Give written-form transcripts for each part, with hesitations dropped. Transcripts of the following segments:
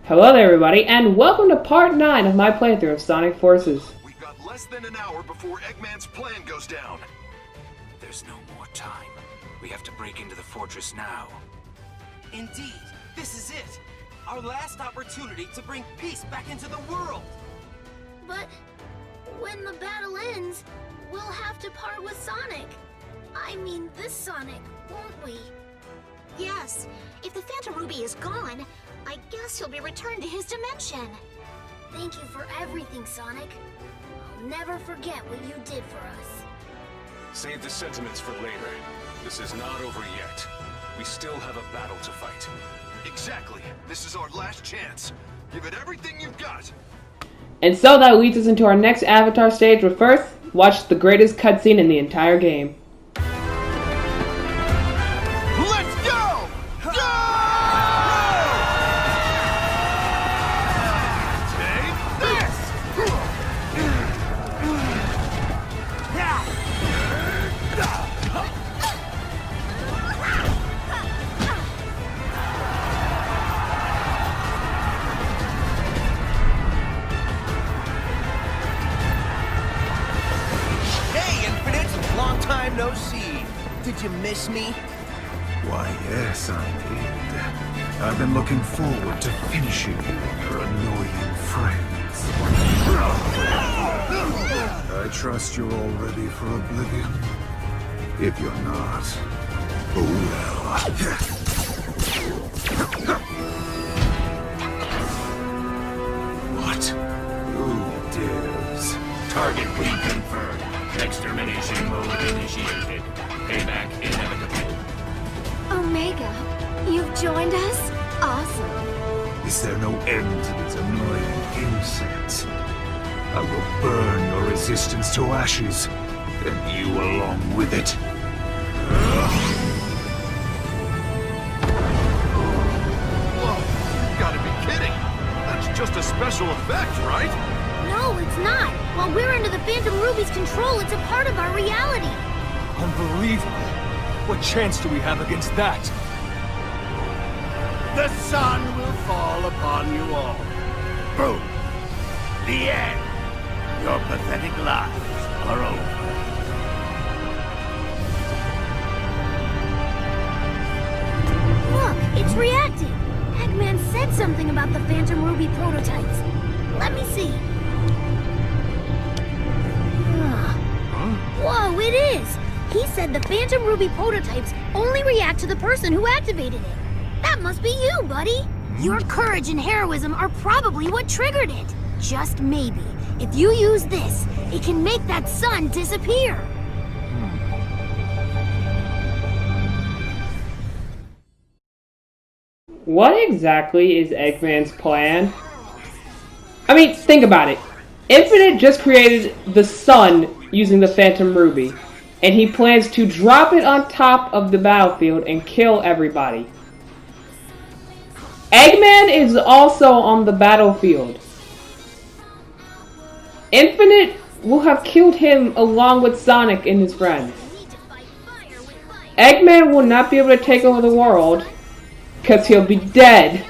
Hello there everybody, and welcome to part 9 of my playthrough of Sonic Forces. We've got less than an hour before Eggman's plan goes down. There's no more time. We have to break into the fortress now. Indeed, this is it. Our last opportunity to bring peace back into the world. But when the battle ends, we'll have to part with Sonic. I mean, this Sonic, won't we? Yes. If the Phantom Ruby is gone, I guess he'll be returned to his dimension. Thank you for everything, Sonic. I'll never forget what you did for us. Save the sentiments for later. This is not over yet. We still have a battle to fight. Exactly. This is our last chance. Give it everything you've got. And so that leads us into our next Avatar stage, but first, watch the greatest cutscene in the entire game. Let's go! Go! Take this! Hey, Infinite! Long time no see. Did you miss me? Why, yes, I did. I've been looking forward to finishing you and your annoying friends. I trust you're all ready for oblivion. If you're not, oh well. What? Who dares? Target reconfirmed. Extermination mode initiated. Payback inevitable. Omega, you've joined us? Awesome. Is there no end to this annoying insect? I will burn your resistance to ashes, and you along with it. Whoa, you gotta be kidding. That's just a special effect, right? No, it's not. While we're under the Phantom Ruby's control, it's a part of our reality. Unbelievable. What chance do we have against that? The sun will fall upon you all. Boom. The end. Your pathetic lives are over. Look, it's reacting. Eggman said something about the Phantom Ruby prototypes. Let me see. Whoa, it is! He said the Phantom Ruby prototypes only react to the person who activated it. That must be you, buddy! Your courage and heroism are probably what triggered it. Just maybe, if you use this, it can make that sun disappear. What exactly is Eggman's plan? I mean, think about it. Infinite just created the sun using the Phantom Ruby, and he plans to drop it on top of the battlefield and kill everybody. Eggman is also on the battlefield. Infinite will have killed him along with Sonic and his friends. Eggman will not be able to take over the world because he'll be dead.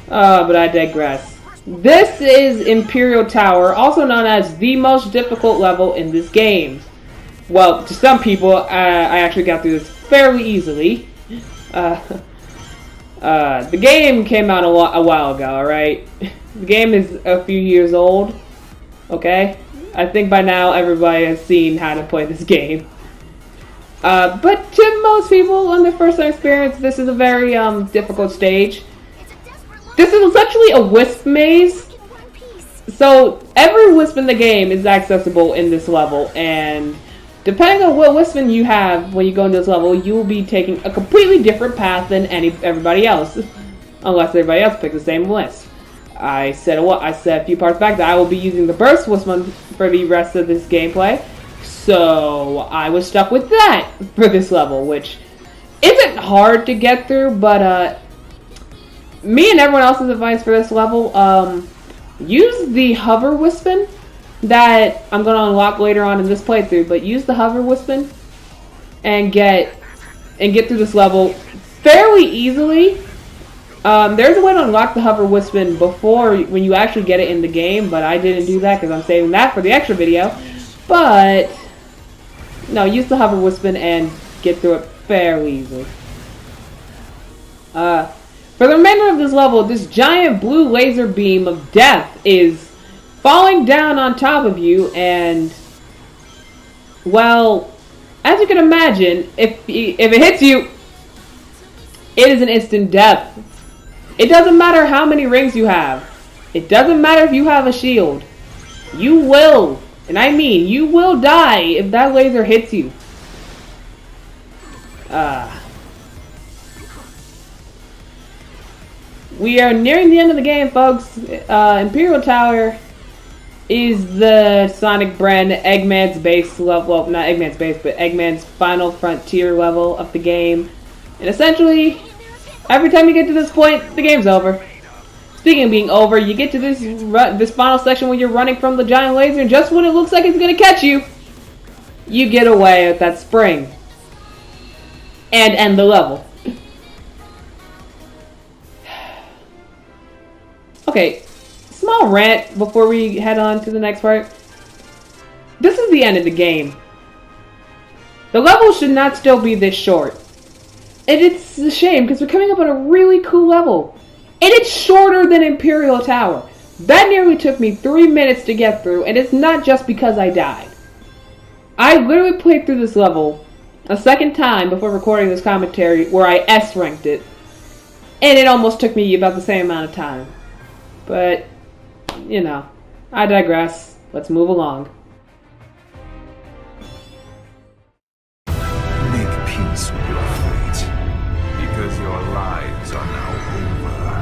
But I digress. This is Imperial Tower, also known as the most difficult level in this game. Well, to some people, I actually got through this fairly easily. The game came out a while ago, alright? The game is a few years old, okay? I think by now everybody has seen how to play this game. But to most people, on their first time experience, this is a very difficult stage. This is essentially a wisp maze. So every wisp in the game is accessible in this level, and depending on what wispin you have when you go into this level, you will be taking a completely different path than everybody else, unless everybody else picks the same wisp. I said a few parts back that I will be using the burst wispin for the rest of this gameplay, so I was stuck with that for this level, which isn't hard to get through, but me and everyone else's advice for this level, use the hover wispin that I'm going to unlock later on in this playthrough, but use the hover wispin and get through this level fairly easily. There's a way to unlock the hover Wispin before when you actually get it in the game, but I didn't do that because I'm saving that for the extra video. But no, use the hover Wispin and get through it fairly easily. For the remainder of this level, this giant blue laser beam of death is falling down on top of you, and well, as you can imagine, if it hits you, it is an instant death. It doesn't matter how many rings you have. It doesn't matter if you have a shield. You will, and I mean you will die if that laser hits you. We are nearing the end of the game, folks. Imperial Tower is the Sonic brand Eggman's base level. Well, not Eggman's base, but Eggman's final frontier level of the game. And essentially, every time you get to this point, the game's over. Speaking of being over, you get to this final section when you're running from the giant laser, and just when it looks like it's going to catch you, you get away with that spring. And end the level. Okay, small rant before we head on to the next part. This is the end of the game. The level should not still be this short. And it's a shame because we're coming up on a really cool level. And it's shorter than Imperial Tower. That nearly took me 3 minutes to get through, and it's not just because I died. I literally played through this level a second time before recording this commentary where I S-ranked it. And it almost took me about the same amount of time. But, you know, I digress. Let's move along. Make peace with your fate, because your lives are now over.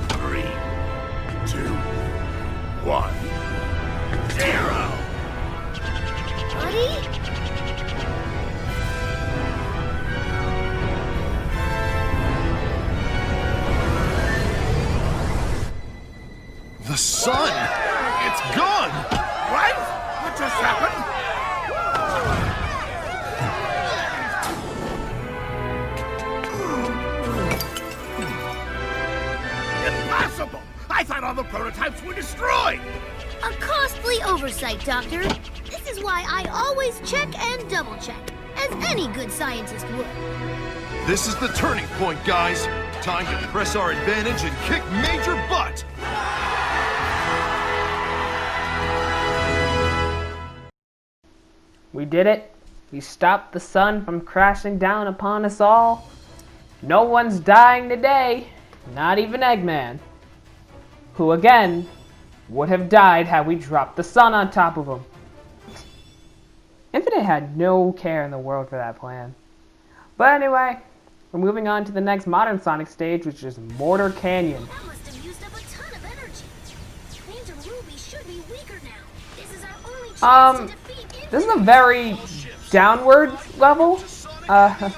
3, 2, 1, 0. Buddy? The sun! It's gone! What? What just happened? Impossible! I thought all the prototypes were destroyed! A costly oversight, Doctor. This is why I always check and double check, as any good scientist would. This is the turning point, guys. Time to press our advantage and kick major butt! We did it. We stopped the sun from crashing down upon us all. No one's dying today, not even Eggman, who again would have died had we dropped the sun on top of him. Infinite had no care in the world for that plan. But anyway, we're moving on to the next modern Sonic stage, which is Mortar Canyon. That must have used up a ton of energy. Phantom Ruby should be weaker now. This is our only chance to defeat Infinite. This is a very downward level. A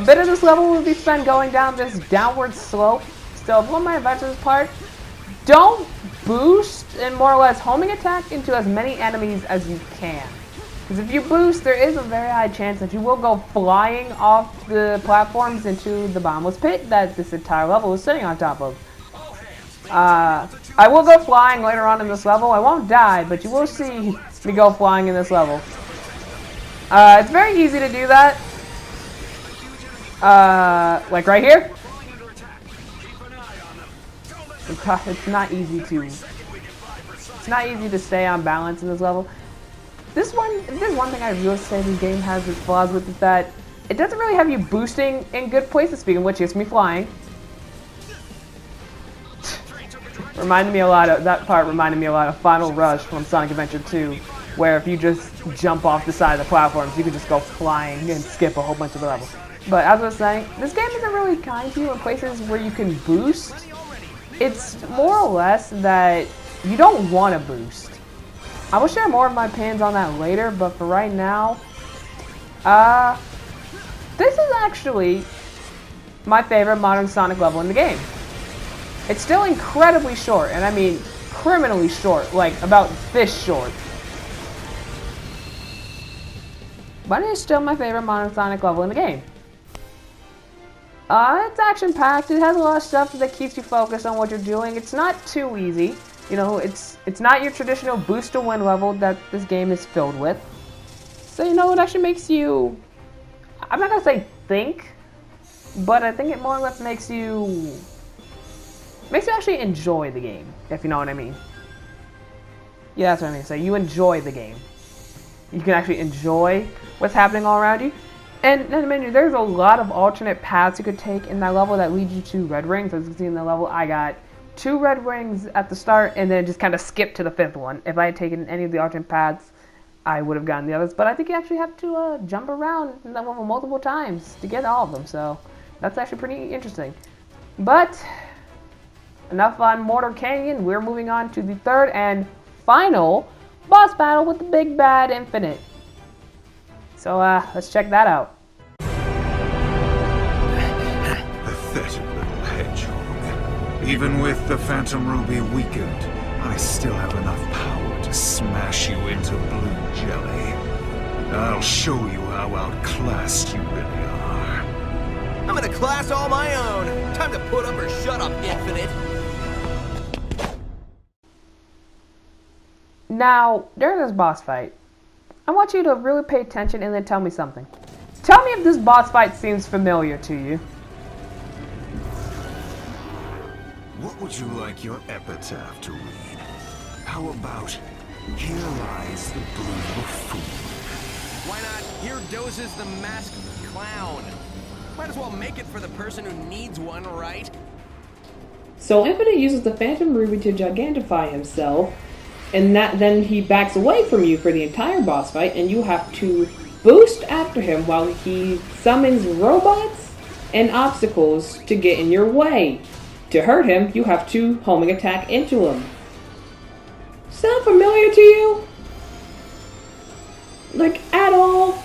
bit of this level will be spent going down this downward slope. Still, one of my adventures part, don't boost and more or less homing attack into as many enemies as you can. Because if you boost, there is a very high chance that you will go flying off the platforms into the bottomless pit that this entire level is sitting on top of. I will go flying later on in this level. I won't die, but you will see me go flying in this level. It's very easy to do that. Like right here. It's not easy to stay on balance in this level. There's one thing I will say this game has its flaws with, is that it doesn't really have you boosting in good places, speaking of which, it's me flying. That part reminded me a lot of Final Rush from Sonic Adventure 2, where if you just jump off the side of the platforms, you can just go flying and skip a whole bunch of the levels. But as I was saying, this game isn't really kind to you in places where you can boost. It's more or less that you don't want to boost. I will share more of my opinions on that later, but for right now, this is actually my favorite modern Sonic level in the game. It's still incredibly short, and I mean criminally short, like about this short. But it is still my favorite modern Sonic level in the game. It's action-packed. It has a lot of stuff that keeps you focused on what you're doing. It's not too easy. You know, it's not your traditional boost to win level that this game is filled with. So, you know, it actually makes you... I'm not gonna say think, but I think it more or less makes you actually enjoy the game, if you know what I mean. Yeah, that's what I mean to say. You enjoy the game. You can actually enjoy what's happening all around you. And I mean, there's a lot of alternate paths you could take in that level that lead you to red rings. As you can see in the level, I got 2 red rings at the start and then just kind of skipped to the 5th one. If I had taken any of the alternate paths, I would have gotten the others. But I think you actually have to jump around in that level multiple times to get all of them. So that's actually pretty interesting. But enough on Mortar Canyon. We're moving on to the 3rd and final boss battle with the big bad Infinite. So let's check that out. Pathetic little hedgehog. Even with the Phantom Ruby weakened, I still have enough power to smash you into blue jelly. I'll show you how outclassed you really are. I'm in a class all my own. Time to put up or shut up, Infinite. Now, during this boss fight, I want you to really pay attention and then tell me something. Tell me if this boss fight seems familiar to you. What would you like your epitaph to read? How about, here lies the blue buffoon? Why not, here dozes the masked clown? Might as well make it for the person who needs one, right? So Infinite uses the Phantom Ruby to gigantify himself, and then he backs away from you for the entire boss fight, and you have to boost after him while he summons robots and obstacles to get in your way. To hurt him, you have to homing attack into him. Sound familiar to you? Like, at all?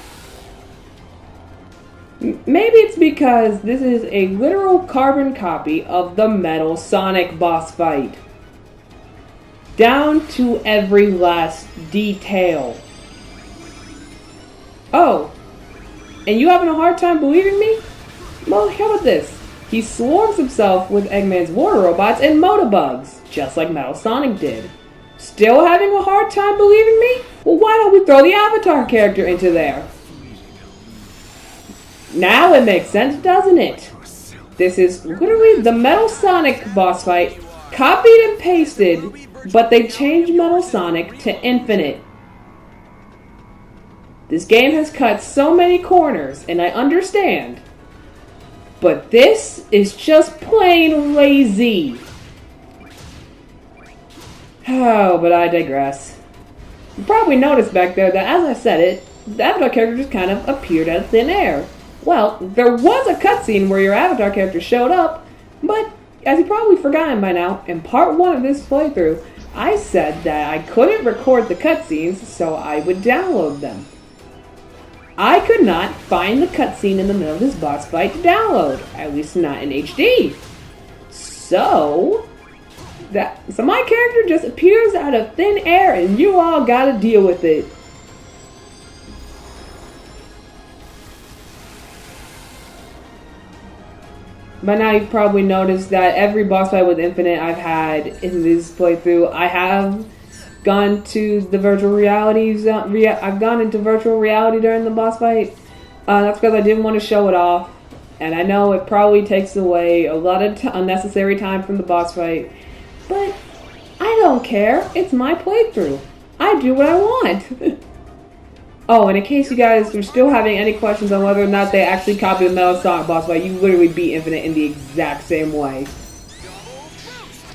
Maybe it's because this is a literal carbon copy of the Metal Sonic boss fight. Down to every last detail. Oh, and you having a hard time believing me? Well, how about this? He swarms himself with Eggman's water robots and motobugs, just like Metal Sonic did. Still having a hard time believing me? Well, why don't we throw the Avatar character into there? Now it makes sense, doesn't it? This is literally the Metal Sonic boss fight, copied and pasted, but they changed Metal Sonic to Infinite. This game has cut so many corners, and I understand. But this is just plain lazy. Oh, but I digress. You probably noticed back there that as I said it, the Avatar character just kind of appeared out of thin air. Well, there was a cutscene where your Avatar character showed up, but as you probably forgotten by now, in part 1 of this playthrough, I said that I couldn't record the cutscenes, so I would download them. I could not find the cutscene in the middle of this boss fight to download, at least not in HD. So my character just appears out of thin air and you all gotta deal with it. By now you've probably noticed that every boss fight with Infinite I've had in this playthrough, I have gone to the virtual reality zone. I've gone into virtual reality during the boss fight. That's because I didn't want to show it off. And I know it probably takes away a lot of unnecessary time from the boss fight. But I don't care. It's my playthrough. I do what I want. Oh, and in case you guys are still having any questions on whether or not they actually copied the Metal Sonic boss fight, you literally beat Infinite in the exact same way.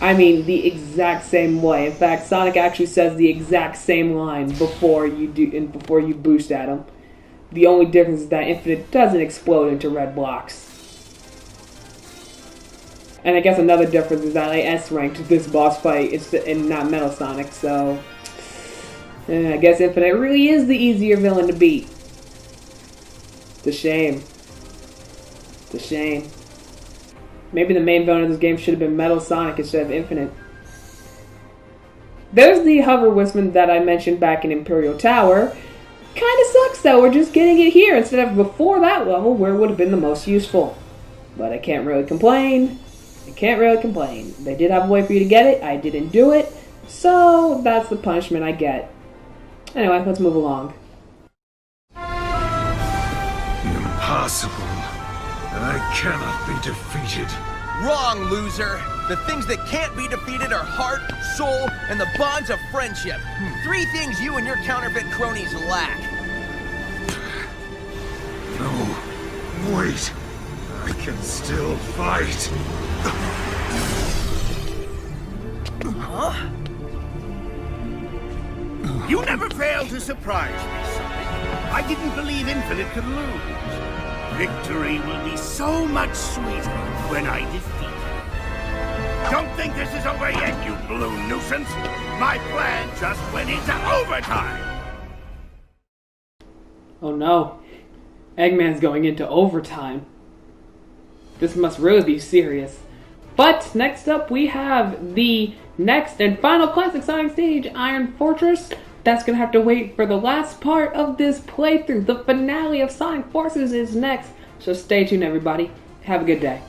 I mean, the exact same way. In fact, Sonic actually says the exact same line before you boost at him. The only difference is that Infinite doesn't explode into red blocks. And I guess another difference is that I S-ranked this boss fight and not Metal Sonic, so I guess Infinite really is the easier villain to beat. It's a shame. It's a shame. Maybe the main villain of this game should have been Metal Sonic instead of Infinite. There's the hover Wisman that I mentioned back in Imperial Tower. Kinda sucks though, we're just getting it here instead of before that level where it would have been the most useful. But I can't really complain. I can't really complain. They did have a way for you to get it. I didn't do it. So that's the punishment I get. Anyway, let's move along. Impossible. I cannot be defeated. Wrong, loser. The things that can't be defeated are heart, soul, and the bonds of friendship. 3 things you and your counterfeit cronies lack. No. Wait. I can still fight. Huh? You never fail to surprise me, Sonic. I didn't believe Infinite could lose. Victory will be so much sweeter when I defeat him. Don't think this is over yet, you blue nuisance! My plan just went into overtime! Oh no. Eggman's going into overtime. This must really be serious. But next up we have the next and final classic Sonic stage, Iron Fortress. That's gonna have to wait for the last part of this playthrough. The finale of Sonic Forces is next. So stay tuned, everybody. Have a good day.